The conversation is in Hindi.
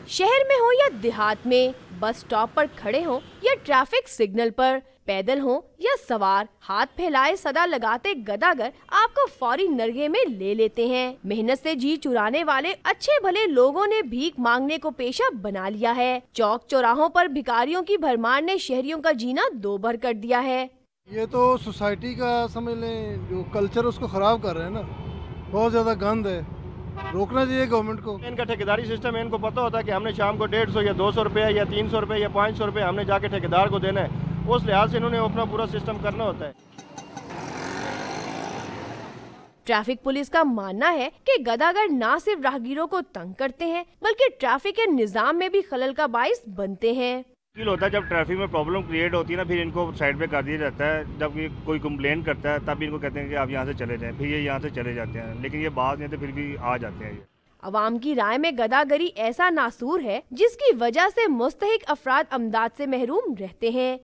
शहर में हो या देहात में, बस स्टॉप पर खड़े हो या ट्रैफिक सिग्नल पर, पैदल हो या सवार, हाथ फैलाए सदा लगाते गदागर आपको फौरी नरगे में ले लेते हैं। मेहनत से जी चुराने वाले अच्छे भले लोगों ने भीख मांगने को पेशा बना लिया है। चौक चौराहों पर भिखारियों की भरमार ने शहरियों का जीना दोभर कर दिया है। ये तो सोसाइटी का समझ लें, जो कल्चर उसको खराब कर रहे हैं ना, बहुत ज्यादा गंद है, रोकना चाहिए गवर्नमेंट को। इनका ठेकेदारी सिस्टम है, इनको पता होता है कि हमने शाम को 150 या 200 रुपये या 300 रुपये या 500 रुपये हमने जाके ठेकेदार को देना है। उस लिहाज से इन्होंने अपना पूरा सिस्टम करना होता है। ट्रैफिक पुलिस का मानना है कि गदागर न सिर्फ राहगीरों को तंग करते हैं, बल्कि ट्रैफिक के निजाम में भी खलल का बाइस बनते हैं। मुश्किल होता है जब ट्रैफिक में प्रॉब्लम क्रिएट होती है ना, फिर इनको साइड पे कर दिया जाता है। जब कोई कंप्लेन करता है तब इनको कहते हैं कि आप यहाँ से चले जाएं, फिर ये यहाँ से चले जाते हैं, लेकिन ये बात नहीं तो फिर भी आ जाते हैं। ये अवाम की राय में गदागरी ऐसा नासूर है जिसकी वजह से मुस्तहिक अफराद अमदाद से महरूम रहते हैं।